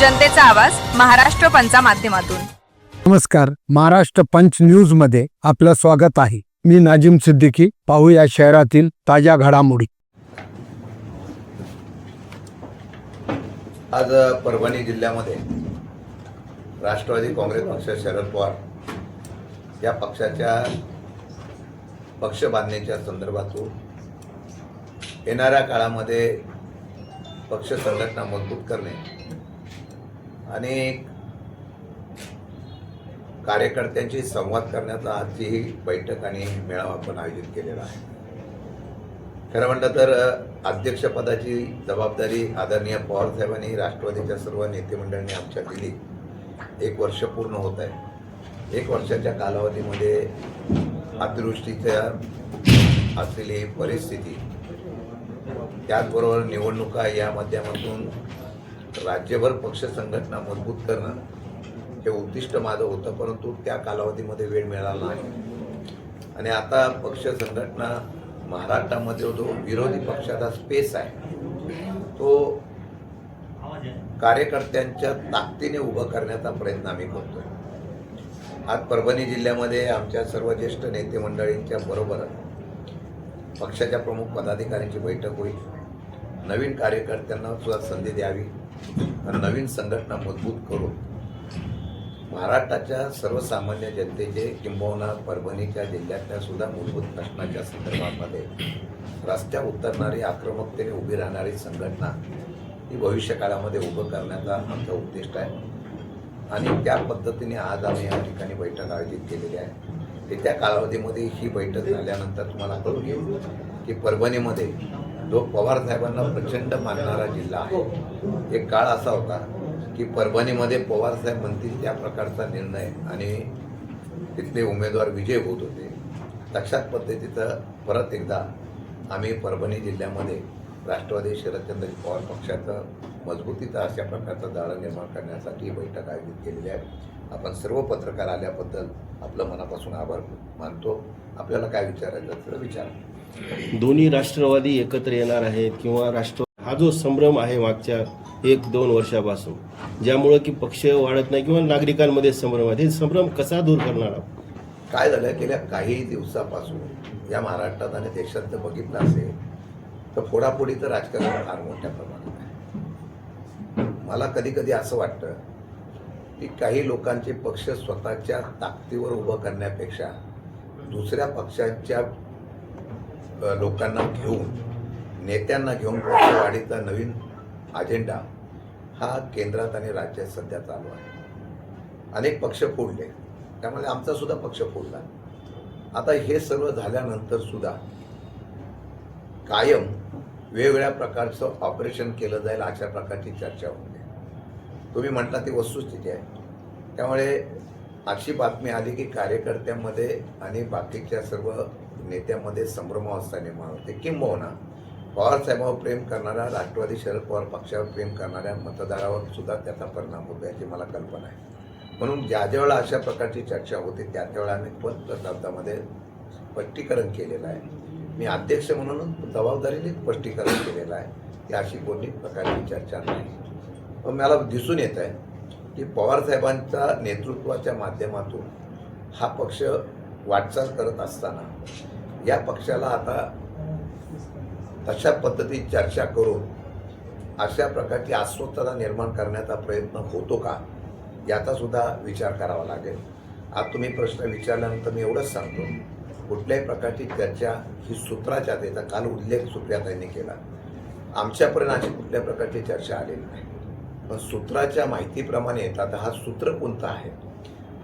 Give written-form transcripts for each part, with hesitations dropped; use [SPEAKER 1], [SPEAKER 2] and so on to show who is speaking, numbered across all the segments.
[SPEAKER 1] जनतेचा आवाज महाराष्ट्र पंचा माध्यमातून।
[SPEAKER 2] नमस्कार, महाराष्ट्र पंच न्यूज मध्ये आपलं स्वागत आहे। मी नाजिम सिद्दीकी। पाहूया शहरातील ताज्या घडामोडी।
[SPEAKER 3] आज परभणी जिल्ह्यामध्ये राष्ट्रवादी काँग्रेस पक्ष शरद पवार या पक्षाच्या पक्ष बांधणीच्या संदर्भातून येणाऱ्या काळामध्ये पक्ष संघटना मजबूत करणे आणि कार्यकर्त्यांशी संवाद करण्याचा आजची ही बैठक आणि मेळावा आपण आयोजित केलेला आहे। खरं म्हटलं तर अध्यक्षपदाची जबाबदारी आदरणीय पवार साहेबांनी राष्ट्रवादीच्या सर्व नेते मंडळींनी आमच्या दिली। 1 वर्ष पूर्ण होत आहे। 1 वर्षाच्या कालावधीमध्ये अतिवृष्टीच्या असलेली परिस्थिती, त्याचबरोबर निवडणुका या माध्यमातून राज्यभर पक्ष संघटना मजबूत करणं हे उद्दिष्ट माझं होतं, परंतु त्या कालावधीमध्ये वेळ मिळाला नाही। आणि आता पक्ष संघटना महाराष्ट्रामध्ये जो विरोधी पक्षाचा स्पेस आहे तो कार्यकर्त्यांच्या ताकदीने उभं करण्याचा प्रयत्न आम्ही करतोय। आज परभणी जिल्ह्यामध्ये आमच्या सर्व ज्येष्ठ नेते मंडळींच्या बरोबर पक्षाच्या प्रमुख पदाधिकाऱ्यांची बैठक होईल। नवीन कार्यकर्त्यांना सुद्धा संधी द्यावी आणि नवीन संघटना मजबूत करून महाराष्ट्राच्या सर्वसामान्य जनतेचे किंबहुना परभणीच्या जिल्ह्यातल्या सुद्धा मूलभूत प्रश्नाच्या संदर्भामध्ये रस्त्यावर उतरणारी, आक्रमकतेने उभी राहणारी संघटना ही भविष्यकाळामध्ये उभं करण्याचा आमचा उद्दिष्ट आहे। आणि त्या पद्धतीने आज आम्ही या ठिकाणी बैठक आयोजित केलेली आहे। येत्या कालावधीमध्ये ही बैठक झाल्यानंतर तुम्हाला कळून येईल की परभणीमध्ये जो पवार साहेबांना प्रचंड मानणारा जिल्हा आहे, एक काळ असा होता की परभणीमध्ये पवार साहेब म्हणतील त्या प्रकारचा निर्णय आणि तिथले उमेदवार विजय होत होते। तशाच पद्धतीचं परत एकदा आम्ही परभणी जिल्ह्यामध्ये राष्ट्रवादी शरदचंद्र पवार पक्षाचं मजबूतीचा अशा प्रकारचं जाळं निर्माण करण्यासाठी बैठक आयोजित केलेली आहे। आपण सर्व पत्रकार आल्याबद्दल आपलं मनापासून आभार मानतो। आपल्याला काय विचारायचं तर विचारा।
[SPEAKER 4] दोन्ही राष्ट्रवादी एकत्र येणार आहेत किंवा हा जो संभ्रम आहे मागच्या 1-2 वर्षापासून, ज्यामुळे की पक्ष वाढत नाही किंवा नागरिकांमध्ये संभ्रम आहे, हे संभ्रम कसा दूर करणार आहोत?
[SPEAKER 3] काय झालं, गेल्या काही दिवसापासून या महाराष्ट्रात आणि देशात जर बघितलं असेल तर फोडाफोडीचं राजकारण फार मोठ्या प्रमाणात आहे। मला कधी कधी असं वाटतं की काही लोकांचे पक्ष स्वतःच्या ताकदीवर उभं करण्यापेक्षा दुसऱ्या पक्षांच्या लोकांना घेऊन, नेत्यांना घेऊन पक्षवाढीचा नवीन अजेंडा हा केंद्रात आणि राज्यात सध्या चालू आहे। अनेक पक्ष फोडले, त्यामुळे आमचा सुद्धा पक्ष फोडला। आता हे सर्व झाल्यानंतर सुद्धा कायम वेगवेगळ्या प्रकारचं ऑपरेशन केलं जाईल अशा प्रकारची चर्चा होते। तुम्ही म्हटला ती वस्तुस्थिती आहे। त्यामुळे अशी बातमी आली की कार्यकर्त्यांमध्ये आणि बाकीच्या सर्व नेत्यांमध्ये संभ्रमावस्था निर्माण होते, किंबहुना पवार साहेबांवर प्रेम करणाऱ्या, राष्ट्रवादी शरद पवार पक्षावर प्रेम करणाऱ्या मतदारावर सुद्धा त्याचा परिणाम होतो याची मला कल्पना आहे। म्हणून ज्या वेळेला अशा प्रकारची चर्चा होते त्या वेळेला आम्ही शब्दामध्ये स्पष्टीकरण केलेलं आहे। मी अध्यक्ष म्हणून जबाबदारीने स्पष्टीकरण केलेलं आहे की अशी कोणती प्रकारची चर्चा नाही। पण मला दिसून येत आहे की पवार साहेबांच्या नेतृत्वाच्या माध्यमातून हा पक्ष वाटचाल करत असताना या पक्षाला आता तशा पद्धतीची चर्चा करून अशा प्रकारची अस्वस्थता निर्माण करण्याचा प्रयत्न होतो का याचा सुद्धा विचार करावा लागेल। आज तुम्ही प्रश्न विचारल्यानंतर मी एवढंच सांगतो, कुठल्याही प्रकारची चर्चा ही सूत्राच्या, त्याचा काल उल्लेख सुप्रियाताईंनी केला, आमच्यापर्यंत अशी कुठल्या प्रकारची चर्चा आलेली नाही। पण सूत्राच्या माहितीप्रमाणे येतात हा सूत्र कोणता आहे,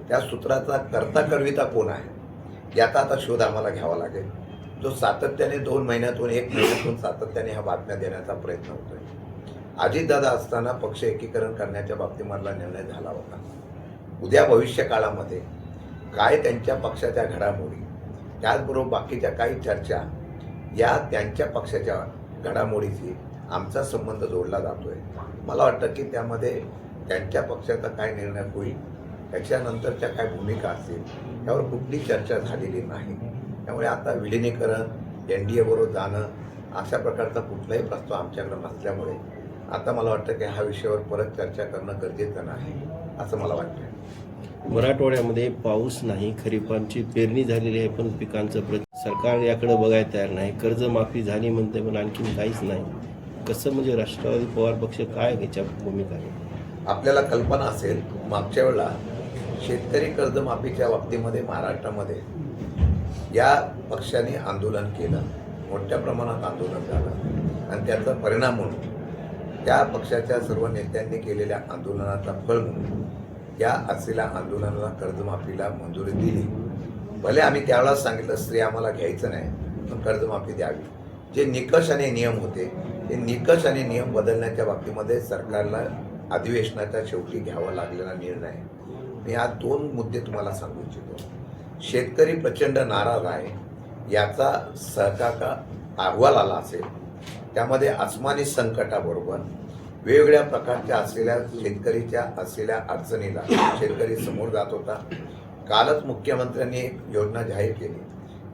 [SPEAKER 3] त्या सूत्राचा कर्ता करविता कोण आहे याचा आता शोध आम्हाला घ्यावा लागेल। जो सातत्याने 2 महिन्यातून 1 महिन्यातून सातत्याने ह्या बातम्या देण्याचा प्रयत्न होतोय। अजितदादा असताना पक्ष एकीकरण करण्याच्या बाबतीमधला निर्णय झाला होता। उद्या भविष्य काळामध्ये काय त्यांच्या पक्षाच्या घडामोडी, त्याचबरोबर बाकीच्या काही चर्चा या त्यांच्या पक्षाच्या घडामोडीशी आमचा संबंध जोडला जातोय। मला वाटतं की त्यामध्ये त्यांच्या पक्षाचा काय निर्णय होईल, त्याच्यानंतरच्या काय भूमिका असतील यावर कुठली चर्चा झालेली नाही। त्यामुळे आता विलिनीकरण, NDA बरोबर जाणं अशा प्रकारचा कुठलाही प्रस्ताव आमच्याकडे नसल्यामुळे आता मला वाटतं की ह्या विषयावर परत चर्चा करणं गरजेचं नाही असं मला वाटतं.
[SPEAKER 4] मराठवाड्यामध्ये पाऊस नाही, खरीपांची पेरणी झालेली आहे पण पिकांचं सरकार याकडे बघायला तयार नाही. कर्जमाफी झाली म्हणते पण आणखीन काहीच नाही. कसं म्हणजे राष्ट्रवादी पवार पक्ष काय याच्या भूमिका आहे?
[SPEAKER 3] आपल्याला कल्पना असेल मागच्या वेळेला शेतकरी कर्जमाफीच्या बाबतीमध्ये महाराष्ट्रामध्ये या पक्षाने आंदोलन केलं, मोठ्या प्रमाणात आंदोलन झालं आणि त्याचा परिणाम म्हणून त्या पक्षाच्या सर्व नेत्यांनी केलेल्या आंदोलनाचा फळ म्हणून या असलेल्या आंदोलनाला कर्जमाफीला मंजुरी दिली. भले आम्ही त्यावेळेस सांगितलं स्त्री आम्हाला घ्यायचं नाही पण कर्जमाफी द्यावी. जे निकष आणि नियम होते ते निकष आणि नियम बदलण्याच्या बाबतीमध्ये सरकारला अधिवेशनाच्या शेवटी घ्यावा लागलेला निर्णय. मी आज 2 मुद्दे तुम्हाला सांगू इच्छितो. शेतकरी प्रचंड नाराज आहे याचा सहकार अहवाल आला असेल. त्यामध्ये आसमानी संकटाबरोबर वेगवेगळ्या प्रकारच्या असलेल्या शेतकरीच्या असलेल्या अडचणीला शेतकरी समोर जात होता. कालच मुख्यमंत्र्यांनी एक योजना जाहीर केली.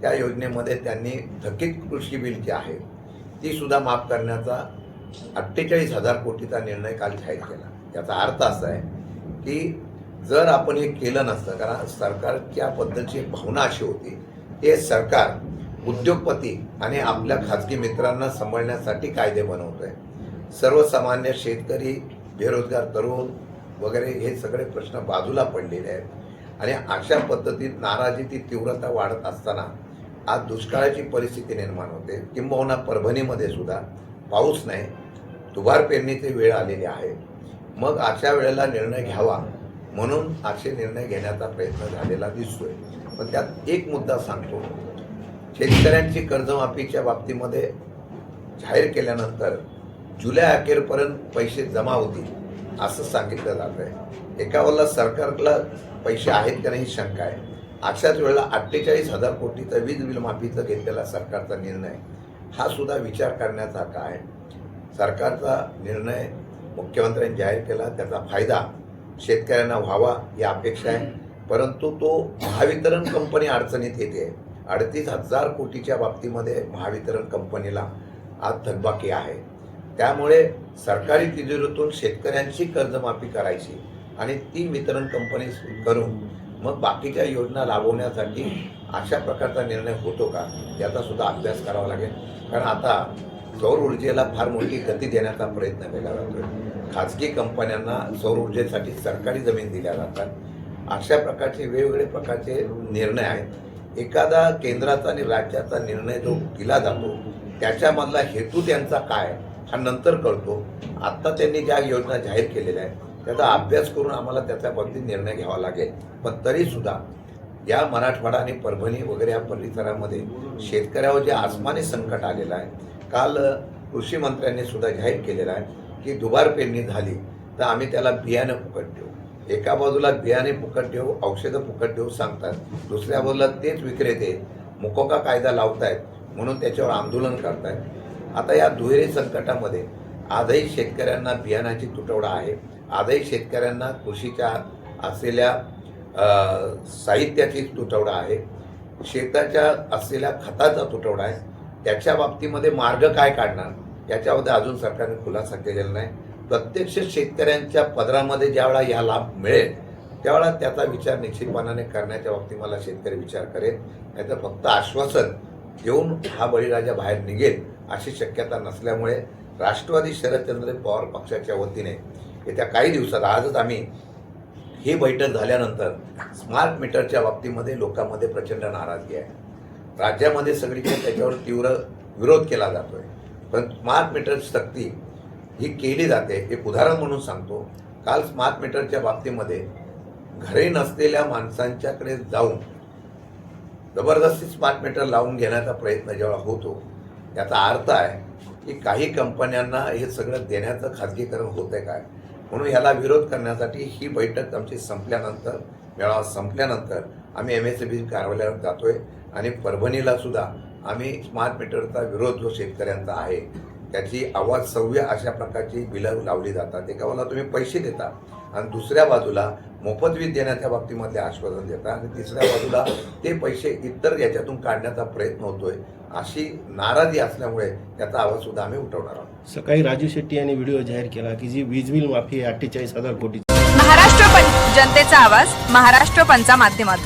[SPEAKER 3] त्या योजनेमध्ये त्यांनी थकीत कृषी बिल जे आहे ती सुद्धा माफ करण्याचा 48,000 कोटीचा निर्णय काल जाहीर केला. याचा अर्थ असा आहे की जर आपण हे केलं नसतं, कारण सरकारच्या बद्दलची भावना अशी होती ते सरकार उद्योगपती आणि आपल्या खाजगी मित्रांना सांभाळण्यासाठी कायदे बनवतोय. सर्वसामान्य शेतकरी, बेरोजगार तरुण वगैरे हे सगळे प्रश्न बाजूला पडलेले आहेत आणि अशा पद्धतीत नाराजीची तीव्रता वाढत असताना आज दुष्काळाची परिस्थिती निर्माण होते. किंबहुना परभणीमध्ये सुद्धा पाऊस नाही, दुबार पेरणीची वेळ आलेली आहे. मग अशा वेळेला निर्णय घ्यावा म्हणून असे निर्णय घेण्याचा प्रयत्न झालेला दिसतोय. पण त्यात एक मुद्दा सांगतो. शेतकऱ्यांची कर्जमाफीच्या बाबतीमध्ये जाहीर केल्यानंतर जुलै अखेरपर्यंत पैसे जमा होतील असं सांगितलं जात आहे. एका वेळेला सरकारला पैसे आहेत का नाही शंका आहे. अशाच वेळेला 48,000 कोटीचा वीज बिल माफीचा घेतलेला सरकारचा निर्णय हा सुद्धा विचार करण्यासारखा आहे. सरकारचा निर्णय मुख्यमंत्र्यांनी जाहीर केला, त्याचा फायदा शेतकऱ्यांना व्हावा ही अपेक्षा आहे. परंतु तो महावितरण कंपनी अडचणीत येते. 38,000 कोटीच्या बाबतीमध्ये महावितरण कंपनीला आज थकबाकी आहे. त्यामुळे सरकारी तिजोरीतून शेतकऱ्यांची कर्जमाफी करायची आणि ती वितरण कंपनी करून मग बाकीच्या योजना राबवण्यासाठी अशा प्रकारचा निर्णय होतो का याचा सुद्धा अभ्यास करावा लागेल. कारण आता सौर ऊर्जेला फार मोठी गती देण्याचा प्रयत्न केला जातोय. खाजगी कंपन्यांना सौर ऊर्जेसाठी सरकारी जमीन दिल्या जातात. अशा प्रकारचे वेगवेगळे प्रकारचे निर्णय आहेत. एखादा केंद्राचा आणि राज्याचा निर्णय जो दिला जातो त्याच्यामधला हेतू त्यांचा काय हा नंतर कळतो. आत्ता त्यांनी ज्या योजना जाहीर केलेल्या आहेत त्याचा अभ्यास करून आम्हाला त्याच्या बाबतीत निर्णय घ्यावा लागेल. पण तरीसुद्धा या मराठवाडा आणि परभणी वगैरे या परिसरामध्ये शेतकऱ्यावर जे आसमानी संकट आलेलं आहे. काल कृषी मंत्र्यांनी सुद्धा जाहीर केलेलं आहे की दुबार पेरणी झाली तर आम्ही त्याला बियाणं फुकट देऊ. एका बाजूला बियाणे फुकट देऊ, औषधं फुकट देऊ सांगतात, दुसऱ्या बाजूला तेच विक्रेते मुकोका कायदा लावतायत म्हणून त्याच्यावर आंदोलन करतायत. आता या दुहेरी संकटामध्ये आजही शेतकऱ्यांना बियाणाची तुटवडा आहे. आजही शेतकऱ्यांना कृषीच्या असलेल्या साहित्याची तुटवडा आहे. शेताच्या असलेल्या खताचा तुटवडा आहे. त्याच्या बाबतीमध्ये मार्ग काय काढणार याच्यामध्ये अजून सरकारने खुलासा केलेला नाही. प्रत्यक्ष शेतकऱ्यांच्या पदरामध्ये ज्यावेळा या लाभ मिळेल त्यावेळा त्याचा विचार निश्चितपणाने करण्याच्या बाबतीत मला शेतकरी विचार करेल. नाहीतर फक्त आश्वासन देऊन हा बळीराजा बाहेर निघेल अशी शक्यता नसल्यामुळे राष्ट्रवादी शरदचंद्र पवार पक्षाच्या वतीने येत्या काही दिवसात आजच आम्ही ही बैठक झाल्यानंतर स्मार्ट मीटरच्या बाबतीमध्ये लोकांमध्ये प्रचंड नाराजगी आहे. राज्यामध्ये सगळीकडे त्याच्यावर तीव्र विरोध केला जातोय. पण स्मार्ट मीटर सक्ती ही केली जाते. एक उदाहरण म्हणून सांगतो. काल स्मार्ट मीटरच्या बाबतीमध्ये घरी नसलेल्या माणसांच्याकडे जाऊन जबरदस्ती स्मार्ट मीटर लावून घेण्याचा प्रयत्न जेव्हा होतो याचा अर्थ आहे की काही कंपन्यांना हे सगळं देण्याचं खाजगीकरण होतंय काय. म्हणून ह्याला विरोध करण्यासाठी ही बैठक आमची संपल्यानंतर, मेळावा संपल्यानंतर आम्ही MSCB कार्यालयावर जातोय आणि परभणीला सुद्धा आम्ही स्मार्ट मीटरचा विरोध जो शेतकऱ्यांचा आहे त्याची आवाज सव्य अशा प्रकारची बिलं लावली जातात. एका बाजूला तुम्ही पैसे देता आणि दुसऱ्या बाजूला मोफत वीज देण्याच्या बाबतीमध्ये आश्वासन देता आणि तिसऱ्या बाजूला ते पैसे इतर याच्यातून काढण्याचा प्रयत्न होतोय. अशी नाराजी असल्यामुळे त्याचा आवाज सुद्धा आम्ही उठवणार आहोत.
[SPEAKER 4] सकाळी राजू शेट्टी यांनी व्हिडिओ जाहीर केला की जी वीज बिल माफी आहे 48,000 कोटी.
[SPEAKER 1] महाराष्ट्र जनतेचा आवाज महाराष्ट्र पंचा माध्यमातून.